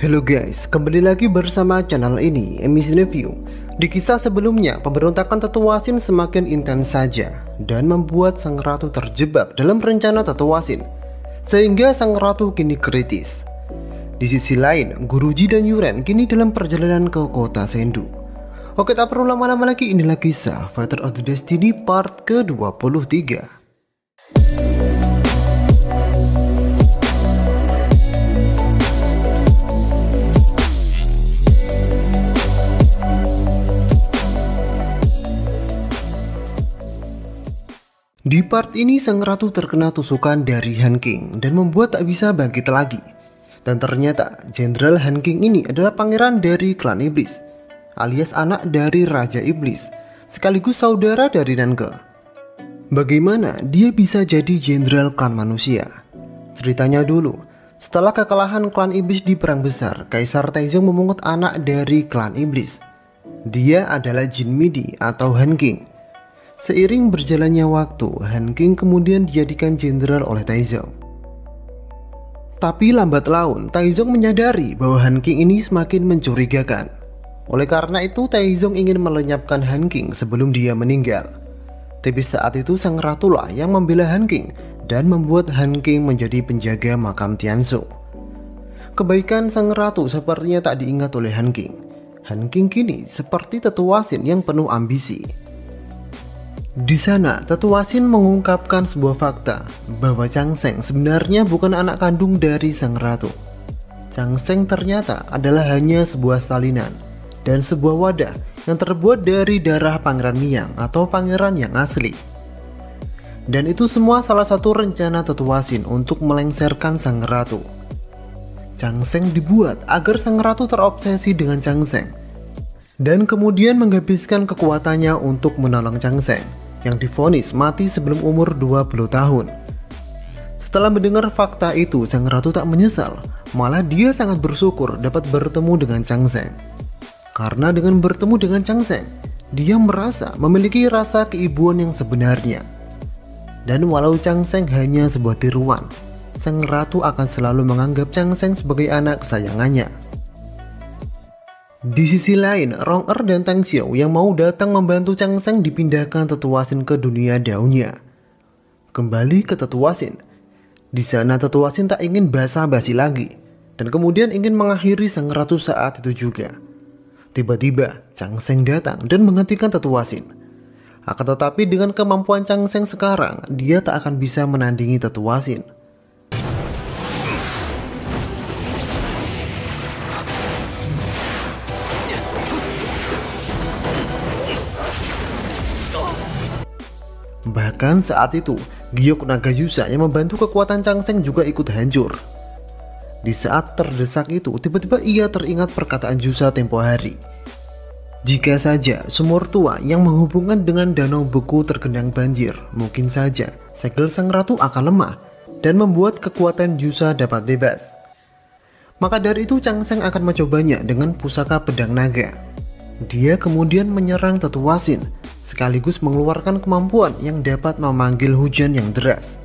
Halo guys, kembali lagi bersama channel ini, Emission Review. Di kisah sebelumnya, pemberontakan Tetuasin semakin intens saja dan membuat sang ratu terjebak dalam rencana Tetuasin, sehingga sang ratu kini kritis. Di sisi lain, Guruji dan Yuren kini dalam perjalanan ke kota Sendu. Oke, tak perlu lama-lama lagi, inilah kisah Fighter of the Destiny part ke-23. Di part ini sang ratu terkena tusukan dari Han King dan membuat tak bisa bangkit lagi. Dan ternyata Jenderal Han King ini adalah pangeran dari klan iblis, alias anak dari Raja Iblis, sekaligus saudara dari Nangke. Bagaimana dia bisa jadi jenderal klan manusia? Ceritanya dulu, setelah kekalahan klan iblis di perang besar, Kaisar Taizong memungut anak dari klan iblis. Dia adalah Jin Midi atau Han King. Seiring berjalannya waktu, Han King kemudian dijadikan jenderal oleh Taizong. Tapi lambat laun, Taizong menyadari bahwa Han King ini semakin mencurigakan. Oleh karena itu, Taizong ingin melenyapkan Han King sebelum dia meninggal. Tapi saat itu sang ratulah yang membela Han King dan membuat Han King menjadi penjaga makam Tianzhu. Kebaikan sang ratu sepertinya tak diingat oleh Han King. Han King kini seperti Tetuasin yang penuh ambisi. Di sana, Tetuasin mengungkapkan sebuah fakta bahwa Changsheng sebenarnya bukan anak kandung dari sang ratu. Changsheng ternyata adalah hanya sebuah salinan dan sebuah wadah yang terbuat dari darah Pangeran Miang atau pangeran yang asli. Dan itu semua salah satu rencana Tetuasin untuk melengsarkan sang ratu. Changsheng dibuat agar sang ratu terobsesi dengan Changsheng dan kemudian menghabiskan kekuatannya untuk menolong Changsheng yang divonis mati sebelum umur 20 tahun. Setelah mendengar fakta itu, sang ratu tak menyesal, malah dia sangat bersyukur dapat bertemu dengan Changsheng. Karena dengan bertemu dengan Changsheng, dia merasa memiliki rasa keibuan yang sebenarnya. Dan walau Changsheng hanya sebuah tiruan, sang ratu akan selalu menganggap Changsheng sebagai anak kesayangannya. Di sisi lain, Rong Er dan Tang Xiao yang mau datang membantu Changsheng dipindahkan Tetuasin ke dunia daunnya. Kembali ke Tetuasin. Di sana Tetuasin tak ingin basa-basi lagi dan kemudian ingin mengakhiri sang ratu saat itu juga. Tiba-tiba Changsheng datang dan menghentikan Tetuasin. Akan tetapi dengan kemampuan Changsheng sekarang, dia tak akan bisa menandingi Tetuasin. Bahkan saat itu, giok naga Yusa yang membantu kekuatan Changsheng juga ikut hancur. Di saat terdesak itu, tiba-tiba ia teringat perkataan Yusa tempo hari. Jika saja sumur tua yang menghubungkan dengan danau beku tergenang banjir, mungkin saja segel sang ratu akan lemah dan membuat kekuatan Yusa dapat bebas. Maka dari itu Changsheng akan mencobanya dengan pusaka pedang naga. Dia kemudian menyerang Tetuasin, sekaligus mengeluarkan kemampuan yang dapat memanggil hujan yang deras.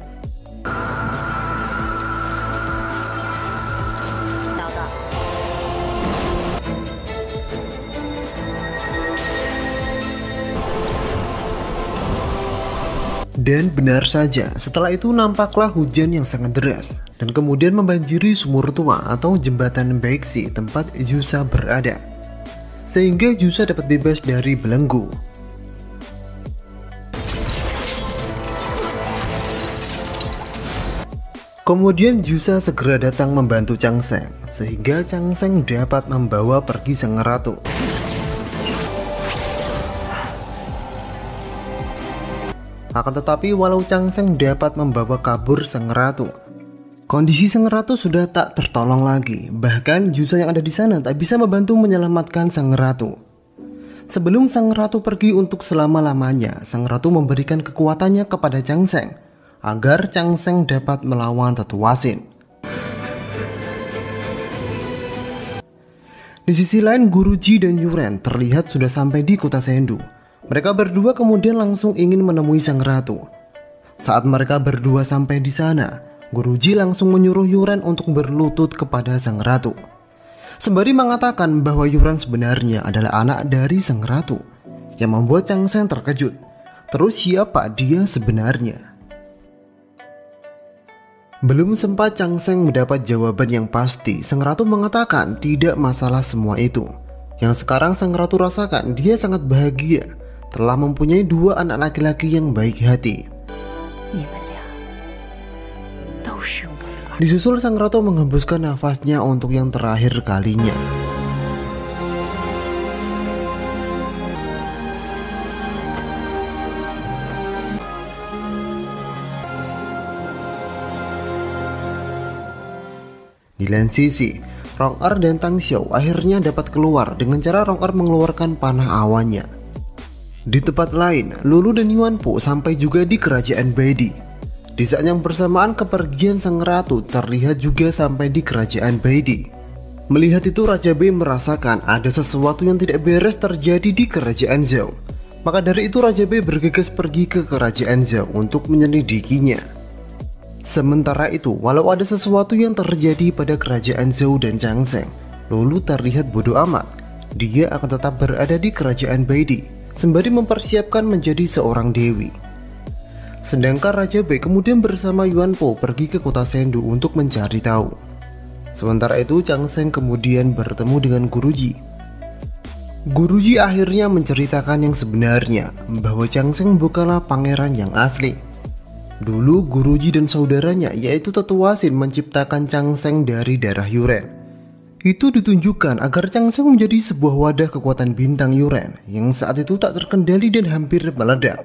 Dan benar saja, setelah itu nampaklah hujan yang sangat deras dan kemudian membanjiri sumur tua atau jembatan Baixi tempat Yusa berada, sehingga Yusa dapat bebas dari belenggu. Kemudian Yusa segera datang membantu Changsheng, sehingga Changsheng dapat membawa pergi sang ratu. Akan tetapi walau Changsheng dapat membawa kabur sang ratu, kondisi sang ratu sudah tak tertolong lagi. Bahkan Yusa yang ada di sana tak bisa membantu menyelamatkan sang ratu. Sebelum sang ratu pergi untuk selama-lamanya, sang ratu memberikan kekuatannya kepada Changsheng agar Changsheng dapat melawan Tetuasin. Di sisi lain, Guruji dan Yuren terlihat sudah sampai di kota Sendu. Mereka berdua kemudian langsung ingin menemui sang ratu. Saat mereka berdua sampai di sana, Guruji langsung menyuruh Yuren untuk berlutut kepada sang ratu. sembari mengatakan bahwa Yuren sebenarnya adalah anak dari sang ratu, yang membuat Chang Seng terkejut. Terus siapa dia sebenarnya? Belum sempat Chang Seng mendapat jawaban yang pasti, sang ratu mengatakan tidak masalah semua itu. Yang sekarang sang ratu rasakan, dia sangat bahagia telah mempunyai 2 anak laki-laki yang baik hati. Disusul sang ratu menghembuskan nafasnya untuk yang terakhir kalinya. Di lain sisi, Rong Er dan Tang Xiao akhirnya dapat keluar dengan cara Rong Er mengeluarkan panah awannya. Di tempat lain, Lulu dan Yuan Po sampai juga di kerajaan Baidi. Di saat yang bersamaan kepergian sang ratu terlihat juga sampai di kerajaan Baidi. Melihat itu Raja Bei merasakan ada sesuatu yang tidak beres terjadi di kerajaan Zhao. Maka dari itu Raja Bei bergegas pergi ke kerajaan Zhao untuk menyelidikinya. Sementara itu, walau ada sesuatu yang terjadi pada kerajaan Zhou dan Chang Seng, Lulu terlihat bodoh amat. Dia akan tetap berada di kerajaan Baidi, sembari mempersiapkan menjadi seorang dewi. Sedangkan Raja Bei kemudian bersama Yuan Po pergi ke kota Sendu untuk mencari tahu. Sementara itu Chang Seng kemudian bertemu dengan Guruji. Guruji akhirnya menceritakan yang sebenarnya, bahwa Chang Seng bukanlah pangeran yang asli. Dulu Guruji dan saudaranya yaitu Tetua Sin menciptakan Chang Seng dari darah Yuren. Itu ditunjukkan agar Chang Seng menjadi sebuah wadah kekuatan bintang Yuren yang saat itu tak terkendali dan hampir meledak.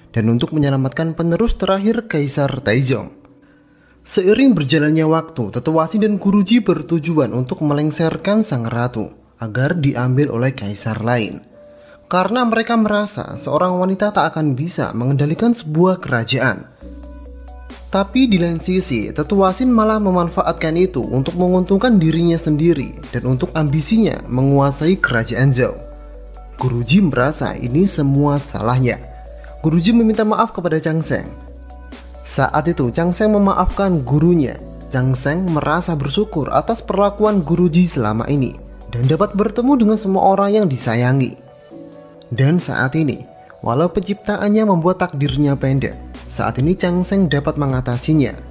Dan untuk menyelamatkan penerus terakhir Kaisar Taizong. Seiring berjalannya waktu, Tetua Sin dan Guruji bertujuan untuk melengsarkan sang ratu agar diambil oleh kaisar lain. Karena mereka merasa seorang wanita tak akan bisa mengendalikan sebuah kerajaan. Tapi di lain sisi, Tetua Sin malah memanfaatkan itu untuk menguntungkan dirinya sendiri dan untuk ambisinya menguasai kerajaan Zhao. Guruji merasa ini semua salahnya. Guruji meminta maaf kepada Chang Seng. Saat itu Chang Seng memaafkan gurunya. Chang Seng merasa bersyukur atas perlakuan Guruji selama ini dan dapat bertemu dengan semua orang yang disayangi. Dan saat ini, walau penciptaannya membuat takdirnya pendek, saat ini Chang Seng dapat mengatasinya.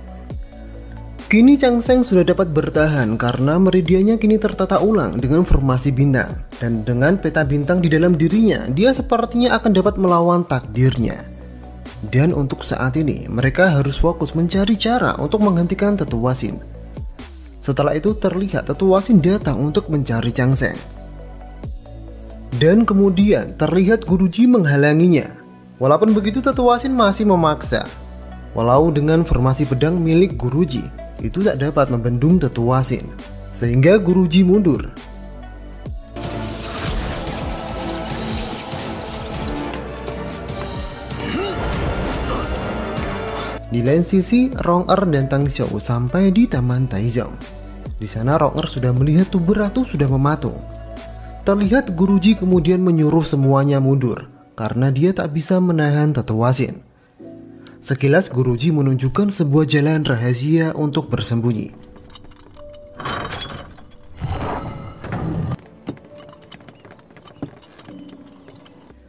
Kini Chang Seng sudah dapat bertahan karena meridiannya kini tertata ulang dengan formasi bintang. Dan dengan peta bintang di dalam dirinya, dia sepertinya akan dapat melawan takdirnya. Dan untuk saat ini, mereka harus fokus mencari cara untuk menghentikan Tetua Sin. Setelah itu terlihat Tetua Sin datang untuk mencari Chang Seng. Dan kemudian terlihat Guruji menghalanginya. Walaupun begitu Tetua Sin masih memaksa. Walau dengan formasi pedang milik Guruji, itu tak dapat membendung Tetua Sin, sehingga Guruji mundur. Di lain sisi, Rong Er dan Tang Xiao sampai di Taman Taizong. Di sana Rong Er sudah melihat tubuh ratu sudah mematung. Terlihat Guruji kemudian menyuruh semuanya mundur karena dia tak bisa menahan Tetua Sin. Sekilas Guruji menunjukkan sebuah jalan rahasia untuk bersembunyi.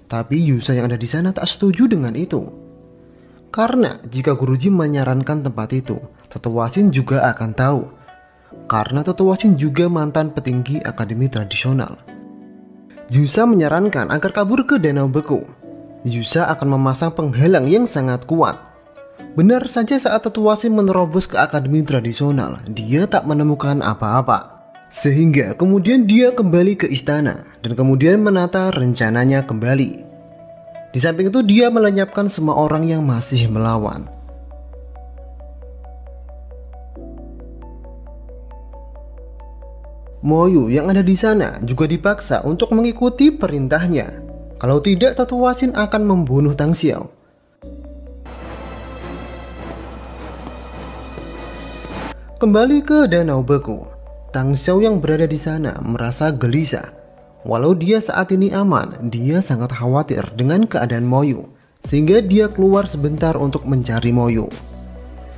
Tapi Yusa yang ada di sana tak setuju dengan itu. Karena jika Guruji menyarankan tempat itu, Tetua Sin juga akan tahu. Karena Tetua Sin juga mantan petinggi akademi tradisional. Yusa menyarankan agar kabur ke Danau Beku. Yusa akan memasang penghalang yang sangat kuat. Benar saja saat Tetua Sin menerobos ke akademi tradisional, dia tak menemukan apa-apa. Sehingga kemudian dia kembali ke istana dan kemudian menata rencananya kembali. Di samping itu dia melenyapkan semua orang yang masih melawan. Moyu yang ada di sana juga dipaksa untuk mengikuti perintahnya. Kalau tidak, Tetua Sin akan membunuh Tang Xiao. Kembali ke Danau Beku, Tang Xiao yang berada di sana merasa gelisah. Walau dia saat ini aman, dia sangat khawatir dengan keadaan Moyu, sehingga dia keluar sebentar untuk mencari Moyu.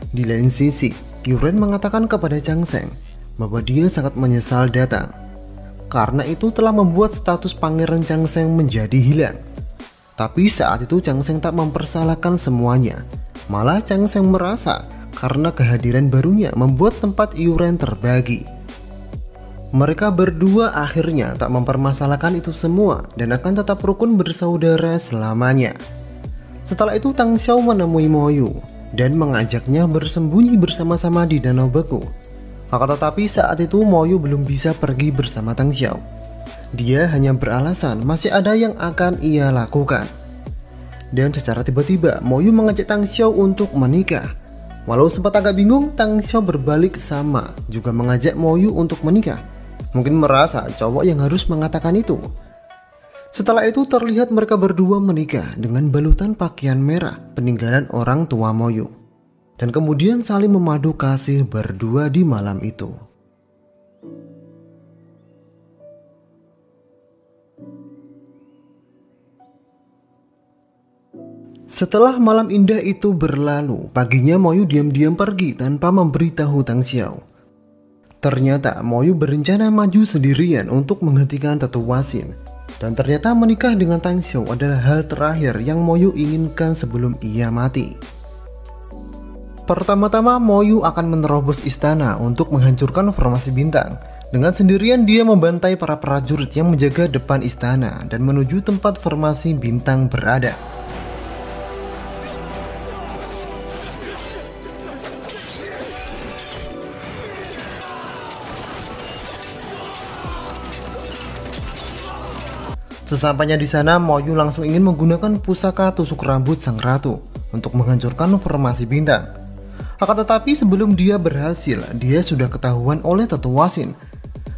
Di lain sisi, Yuren mengatakan kepada Chang Seng bahwa dia sangat menyesal datang. karena itu telah membuat status Pangeran Changsheng menjadi hilang. Tapi saat itu Changsheng tak mempersalahkan semuanya. Malah Changsheng merasa karena kehadiran barunya membuat tempat Yuren terbagi. Mereka berdua akhirnya tak mempermasalahkan itu semua dan akan tetap rukun bersaudara selamanya. Setelah itu Tang Xiao menemui Mo Yu dan mengajaknya bersembunyi bersama-sama di Danau Beku. Akan tetapi saat itu Mo Yu belum bisa pergi bersama Tang Xiao. Dia hanya beralasan masih ada yang akan ia lakukan. Dan secara tiba-tiba Mo Yu mengajak Tang Xiao untuk menikah. Walau sempat agak bingung, Tang Xiao berbalik sama, juga mengajak Mo Yu untuk menikah. Mungkin merasa cowok yang harus mengatakan itu. Setelah itu terlihat mereka berdua menikah dengan balutan pakaian merah peninggalan orang tua Mo Yu. Dan kemudian saling memadu kasih berdua di malam itu. Setelah malam indah itu berlalu, paginya Mo Yu diam-diam pergi tanpa memberitahu Tang Xiao. Ternyata Mo Yu berencana maju sendirian untuk menghentikan Tetu Wasin. Dan ternyata menikah dengan Tang Xiao adalah hal terakhir yang Mo Yu inginkan sebelum ia mati. Pertama-tama Mo Yu akan menerobos istana untuk menghancurkan formasi bintang. Dengan sendirian dia membantai para prajurit yang menjaga depan istana dan menuju tempat formasi bintang berada. Sesampainya di sana, Mo Yu langsung ingin menggunakan pusaka tusuk rambut sang ratu untuk menghancurkan formasi bintang. Akan tetapi sebelum dia berhasil, dia sudah ketahuan oleh Tetu Wasin,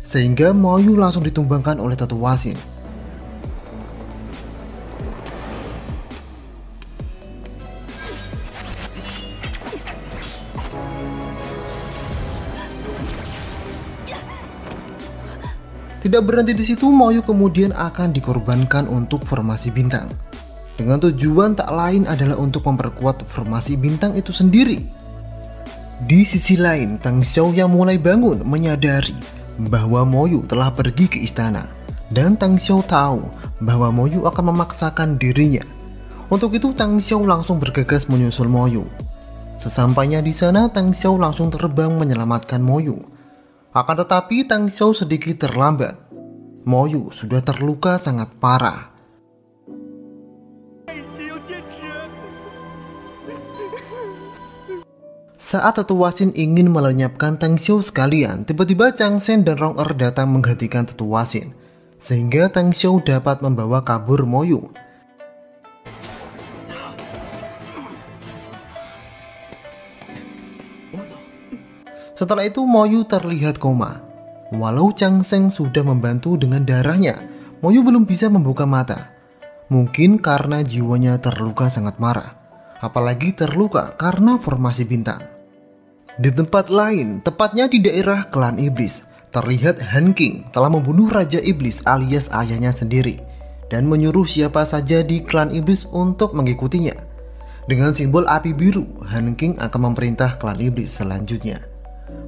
sehingga Mo Yu langsung ditumbangkan oleh Tetu Wasin. Tidak berhenti di situ, Mo Yu kemudian akan dikorbankan untuk formasi bintang. Dengan tujuan tak lain adalah untuk memperkuat formasi bintang itu sendiri. Di sisi lain, Tang Xiao yang mulai bangun menyadari bahwa Mo Yu telah pergi ke istana. Dan Tang Xiao tahu bahwa Mo Yu akan memaksakan dirinya. Untuk itu Tang Xiao langsung bergegas menyusul Mo Yu. Sesampainya di sana, Tang Xiao langsung terbang menyelamatkan Mo Yu. Akan tetapi Tang Xiao sedikit terlambat. Mo Yu sudah terluka sangat parah. Saat Tetu Wasin ingin melenyapkan Tang Xiao sekalian, tiba-tiba Changsheng dan Rong Er datang menghentikan Tetu Wasin, sehingga Tang Xiao dapat membawa kabur Mo Yu. Setelah itu Mo Yu terlihat koma. Walau Changsheng sudah membantu dengan darahnya, Mo Yu belum bisa membuka mata. Mungkin karena jiwanya terluka sangat marah, apalagi terluka karena formasi bintang. Di tempat lain, tepatnya di daerah klan iblis, terlihat Han King telah membunuh Raja Iblis alias ayahnya sendiri dan menyuruh siapa saja di klan iblis untuk mengikutinya. Dengan simbol api biru, Han King akan memerintah klan iblis selanjutnya.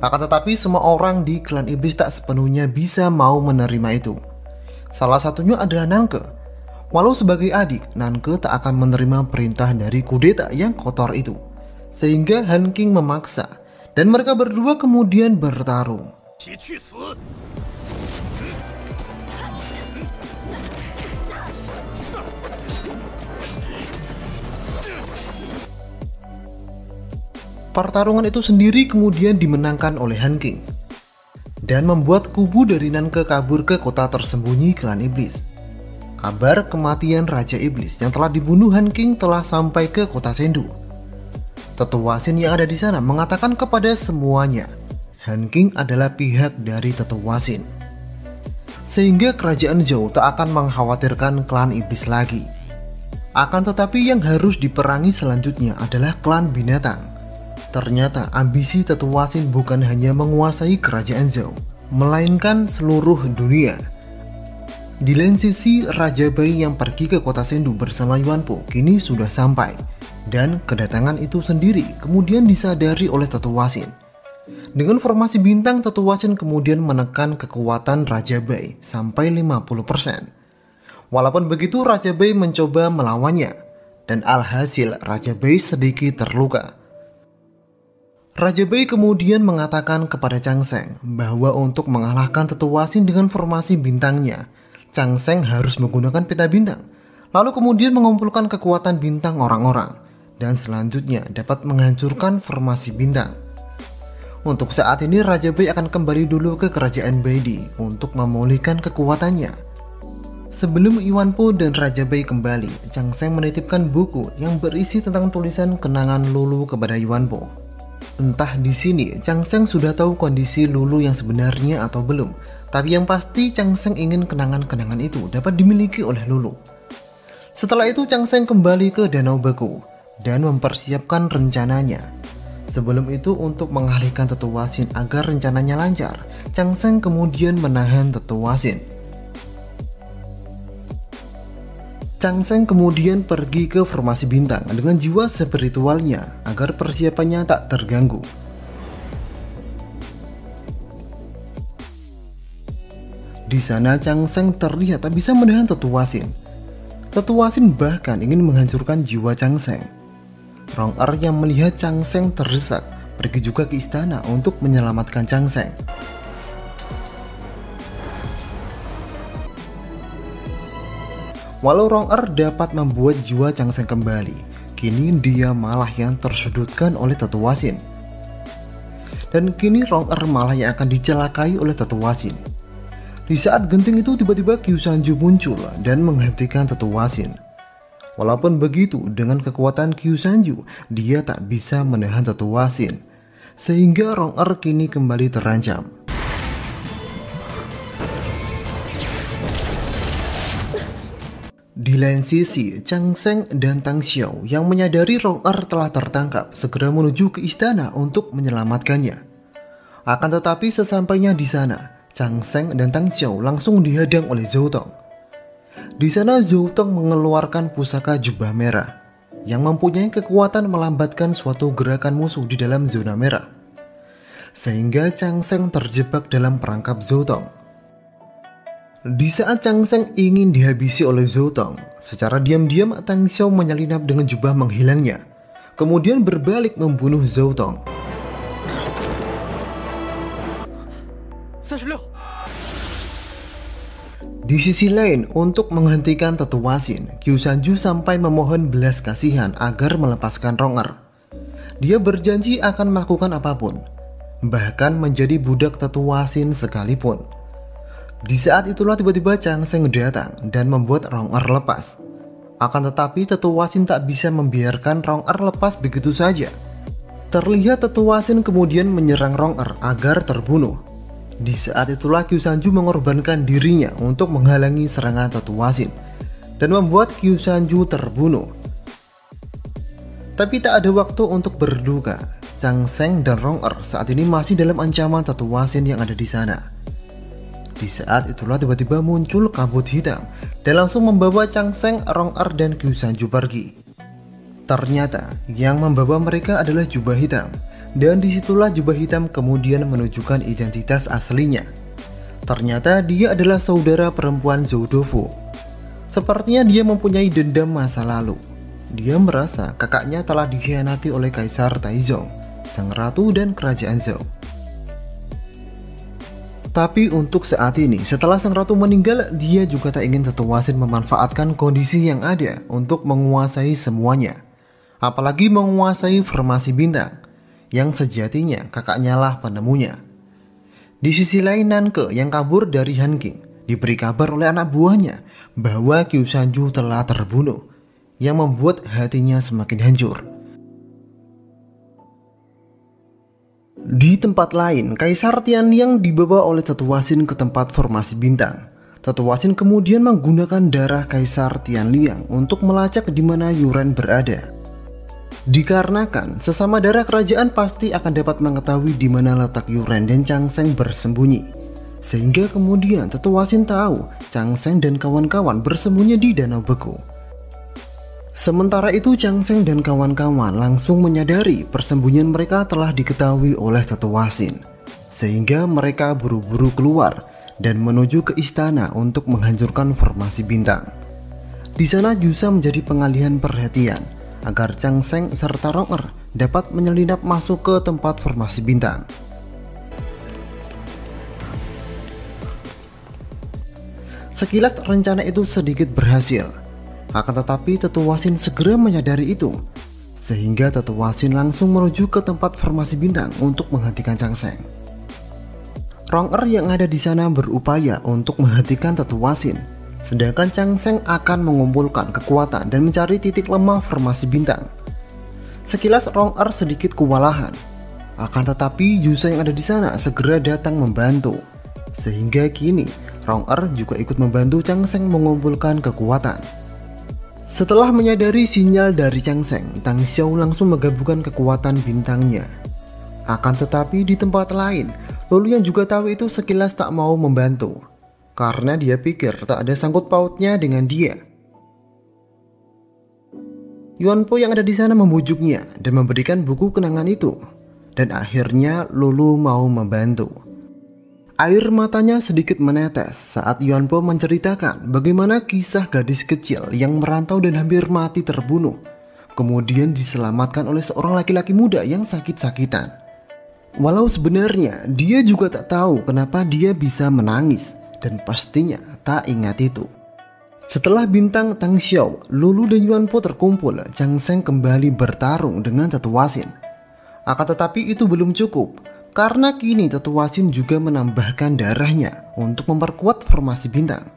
Akan tetapi semua orang di klan iblis tak sepenuhnya bisa mau menerima itu. Salah satunya adalah Nanke. Walau sebagai adik, Nanke tak akan menerima perintah dari kudeta yang kotor itu. Sehingga Han King memaksa, dan mereka berdua kemudian bertarung. Pertarungan itu sendiri kemudian dimenangkan oleh Han King dan membuat kubu dari Nanke kabur ke kota tersembunyi klan iblis. Kabar kematian Raja Iblis yang telah dibunuh Han King telah sampai ke kota Sendu. Tetu Wasin yang ada di sana mengatakan kepada semuanya, Han King adalah pihak dari Tetu Wasin. Sehingga kerajaan Zhou tak akan mengkhawatirkan klan iblis lagi. Akan tetapi yang harus diperangi selanjutnya adalah klan binatang. Ternyata ambisi Tetu Wasin bukan hanya menguasai kerajaan Zhou, melainkan seluruh dunia. Di lain sisi, Raja Bai yang pergi ke kota Sendu bersama Yuan Po kini sudah sampai. Dan kedatangan itu sendiri kemudian disadari oleh Tetu Wasin. Dengan formasi bintang, Tetua Sin kemudian menekan kekuatan Raja Bai sampai 50%. Walaupun begitu, Raja Bai mencoba melawannya, dan alhasil Raja Bai sedikit terluka. Raja Bai kemudian mengatakan kepada Chang Seng bahwa untuk mengalahkan Tetua Sin dengan formasi bintangnya, Chang Seng harus menggunakan peta bintang, lalu kemudian mengumpulkan kekuatan bintang orang-orang, dan selanjutnya dapat menghancurkan formasi bintang. Untuk saat ini Raja Bai akan kembali dulu ke kerajaan Baidi untuk memulihkan kekuatannya. Sebelum Yuan Po dan Raja Bai kembali, Chang Seng menitipkan buku yang berisi tentang tulisan kenangan Lulu kepada Yuan Po. Entah di sini Chang Seng sudah tahu kondisi Lulu yang sebenarnya atau belum, tapi yang pasti Chang Seng ingin kenangan-kenangan itu dapat dimiliki oleh Lulu. Setelah itu Chang Seng kembali ke Danau Beku dan mempersiapkan rencananya. Sebelum itu, untuk mengalihkan Tetua Sin agar rencananya lancar, Chang Seng kemudian menahan Tetua Sin. Chang Seng kemudian pergi ke formasi bintang dengan jiwa spiritualnya agar persiapannya tak terganggu. Di sana Chang Seng terlihat tak bisa menahan Tetua Sin. Tetua Sin bahkan ingin menghancurkan jiwa Chang Seng. Rong Er yang melihat Chang Seng terdesak pergi juga ke istana untuk menyelamatkan Chang Seng. Walau Rong Er dapat membuat jiwa Chang Seng kembali, kini dia malah yang tersudutkan oleh Tetua Sin. Dan kini Rong Er malah yang akan dicelakai oleh Tetua Sin. Di saat genting itu tiba-tiba Qiu Shanju muncul dan menghentikan Tetua Sin. Walaupun begitu, dengan kekuatan Qiu Shanju, dia tak bisa menahan Tetua Sin, sehingga Rong Er kini kembali terancam. Di lain sisi, Chang Seng dan Tang Xiao yang menyadari Rong Er telah tertangkap segera menuju ke istana untuk menyelamatkannya. Akan tetapi sesampainya di sana, Chang Seng dan Tang Xiao langsung dihadang oleh Zhou Tong. Di sana Zhou Tong mengeluarkan pusaka jubah merah yang mempunyai kekuatan melambatkan suatu gerakan musuh di dalam zona merah, sehingga Chang Seng terjebak dalam perangkap Zhou Tong. Di saat Chang Seng ingin dihabisi oleh Zhou Tong, secara diam-diam Tang Xiao menyelinap dengan jubah menghilangnya, kemudian berbalik membunuh Zhou Tong. Di sisi lain, untuk menghentikan Tetua Sin, Qiu Shanju sampai memohon belas kasihan agar melepaskan Rong Er. Dia berjanji akan melakukan apapun, bahkan menjadi budak Tetua Sin sekalipun. Di saat itulah tiba-tiba Chang Seng datang dan membuat Rong Er lepas. Akan tetapi Tetua Sin tak bisa membiarkan Rong Er lepas begitu saja. Terlihat Tetua Sin kemudian menyerang Rong Er agar terbunuh. Di saat itulah Qiu Shanju mengorbankan dirinya untuk menghalangi serangan Tetua Sin dan membuat Qiu Shanju terbunuh. Tapi tak ada waktu untuk berduka. Chang Seng dan Rong Er saat ini masih dalam ancaman Tetua Sin yang ada di sana. Di saat itulah tiba-tiba muncul kabut hitam dan langsung membawa Chang Seng, Rong Er dan Qiu Shanju pergi. Ternyata yang membawa mereka adalah jubah hitam. Dan disitulah jubah hitam kemudian menunjukkan identitas aslinya. Ternyata dia adalah saudara perempuan Zhou Dufu. Sepertinya dia mempunyai dendam masa lalu. Dia merasa kakaknya telah dikhianati oleh Kaisar Taizong, sang ratu dan kerajaan Zhou. Tapi untuk saat ini, setelah sang ratu meninggal, dia juga tak ingin Tetua Sin memanfaatkan kondisi yang ada untuk menguasai semuanya. Apalagi menguasai formasi bintang, yang sejatinya kakaknya lah penemunya. Di sisi lain, Nanke yang kabur dari Han Qing diberi kabar oleh anak buahnya bahwa Qiu Shanju telah terbunuh, yang membuat hatinya semakin hancur. Di tempat lain, Kaisar Tianliang dibawa oleh Tetua Sin ke tempat formasi bintang. Tetua Sin kemudian menggunakan darah Kaisar Tianliang untuk melacak di mana Yuren berada. Dikarenakan sesama darah kerajaan pasti akan dapat mengetahui di mana letak Yuren dan Chang Seng bersembunyi, sehingga kemudian Tetua Sin tahu Chang Seng dan kawan-kawan bersembunyi di Danau Beku. Sementara itu Chang Seng dan kawan-kawan langsung menyadari persembunyian mereka telah diketahui oleh tetua Xin, sehingga mereka buru-buru keluar dan menuju ke istana untuk menghancurkan formasi bintang. Di sana Jusa menjadi pengalihan perhatian agar Chang Seng serta Rong dapat menyelinap masuk ke tempat formasi bintang. Sekilas rencana itu sedikit berhasil, akan tetapi tetua Xin segera menyadari itu, sehingga tetua Xin langsung menuju ke tempat formasi bintang untuk menghentikan Chang Seng. Rong yang ada di sana berupaya untuk menghentikan tetua Xin, sedangkan Chang Seng akan mengumpulkan kekuatan dan mencari titik lemah formasi bintang. Sekilas Rong sedikit kewalahan, akan tetapi Jusa yang ada di sana segera datang membantu, sehingga kini Rong juga ikut membantu Chang Seng mengumpulkan kekuatan. Setelah menyadari sinyal dari Chang Seng, Tang Xiao langsung menggabungkan kekuatan bintangnya. Akan tetapi di tempat lain, Lulu yang juga tahu itu sekilas tak mau membantu, karena dia pikir tak ada sangkut pautnya dengan dia. Yuan Po yang ada di sana membujuknya dan memberikan buku kenangan itu, dan akhirnya Lulu mau membantu. Air matanya sedikit menetes saat Yuan Po menceritakan bagaimana kisah gadis kecil yang merantau dan hampir mati terbunuh, kemudian diselamatkan oleh seorang laki-laki muda yang sakit-sakitan. Walau sebenarnya dia juga tak tahu kenapa dia bisa menangis, dan pastinya tak ingat itu. Setelah bintang Tang Xiao, Lulu dan Yuan Po terkumpul, Chang Seng kembali bertarung dengan tetua Xin. Akan tetapi itu belum cukup, karena kini tetua Xin juga menambahkan darahnya untuk memperkuat formasi bintang.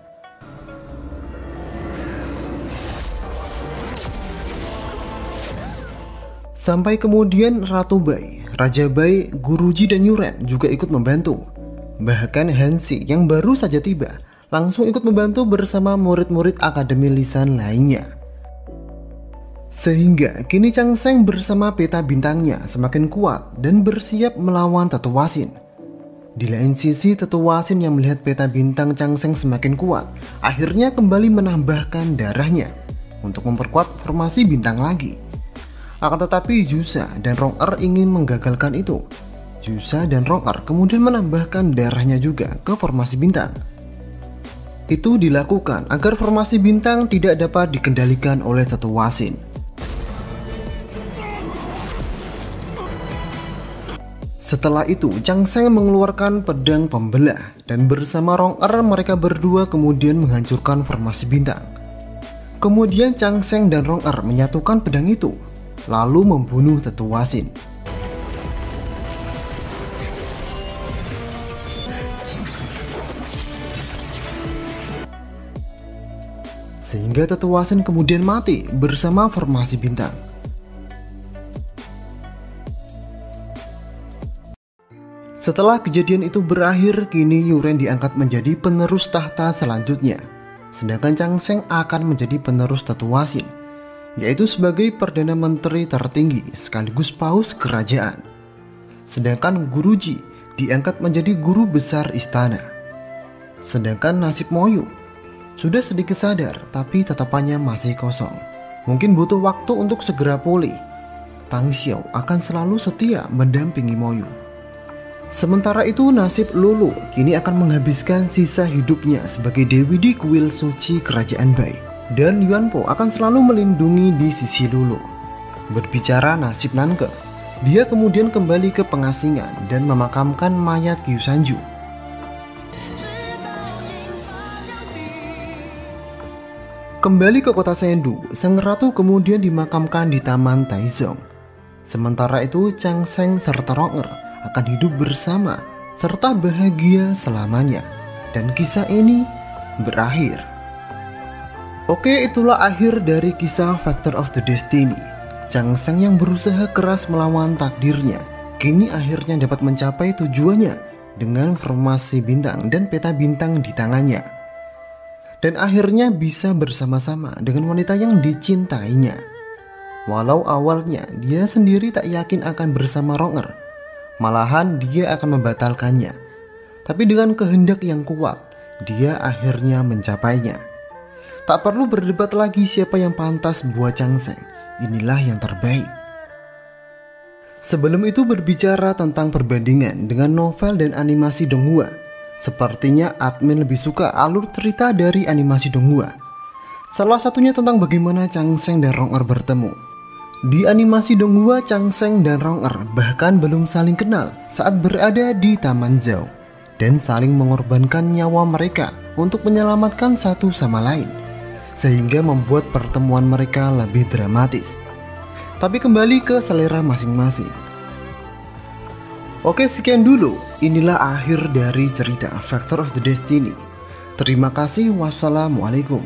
Sampai kemudian Ratu Bai, Raja Bai, Guruji dan Yuren juga ikut membantu. Bahkan Hansi yang baru saja tiba langsung ikut membantu bersama murid-murid Akademi Lisan lainnya. Sehingga kini Chang Seng bersama peta bintangnya semakin kuat dan bersiap melawan tetua Xin. Di lain sisi tetua Xin yang melihat peta bintang Chang Seng semakin kuat, akhirnya kembali menambahkan darahnya untuk memperkuat formasi bintang lagi. Akan tetapi Jusa dan Rong ingin menggagalkan itu. Jusa dan Rong kemudian menambahkan darahnya juga ke formasi bintang. Itu dilakukan agar formasi bintang tidak dapat dikendalikan oleh tetua Xin. Setelah itu, Chang Seng mengeluarkan pedang pembelah dan bersama Rong mereka berdua kemudian menghancurkan formasi bintang. Kemudian Chang Seng dan Rong menyatukan pedang itu, lalu membunuh tetua Xin. Sehingga tetua Xin kemudian mati bersama formasi bintang. Setelah kejadian itu berakhir, kini Yuren diangkat menjadi penerus tahta selanjutnya, sedangkan Chang Seng akan menjadi penerus tetua Xin, yaitu sebagai Perdana Menteri tertinggi sekaligus paus kerajaan. Sedangkan Guruji diangkat menjadi guru besar istana. Sedangkan nasib Moyu sudah sedikit sadar, tapi tatapannya masih kosong. Mungkin butuh waktu untuk segera pulih. Tang Xiao akan selalu setia mendampingi Moyu. Sementara itu nasib Lulu kini akan menghabiskan sisa hidupnya sebagai Dewi di kuil suci kerajaan Bai. Dan Yuan Po akan selalu melindungi di sisi Lulu. Berbicara nasib Nanke, dia kemudian kembali ke pengasingan dan memakamkan mayat Qiu Sanju. Kembali ke kota Chengdu, sang ratu kemudian dimakamkan di Taman Taizong. Sementara itu Chang Seng serta Rong akan hidup bersama serta bahagia selamanya, dan kisah ini berakhir. Oke, itulah akhir dari kisah Factor of the Destiny. Chang Seng yang berusaha keras melawan takdirnya kini akhirnya dapat mencapai tujuannya dengan formasi bintang dan peta bintang di tangannya, dan akhirnya bisa bersama-sama dengan wanita yang dicintainya. Walau awalnya dia sendiri tak yakin akan bersama Rong, malahan dia akan membatalkannya. Tapi dengan kehendak yang kuat, dia akhirnya mencapainya. Tak perlu berdebat lagi siapa yang pantas buat Chang Seng. Inilah yang terbaik. Sebelum itu berbicara tentang perbandingan dengan novel dan animasi Donghua. Sepertinya admin lebih suka alur cerita dari animasi Donghua. Salah satunya tentang bagaimana Chang Seng dan Rong Er bertemu. Di animasi Donghua, Chang Seng dan Rong Er bahkan belum saling kenal saat berada di Taman Zhao dan saling mengorbankan nyawa mereka untuk menyelamatkan satu sama lain, sehingga membuat pertemuan mereka lebih dramatis. Tapi kembali ke selera masing-masing. Oke, sekian dulu. Inilah akhir dari cerita Factor of the Destiny. Terima kasih. Wassalamualaikum.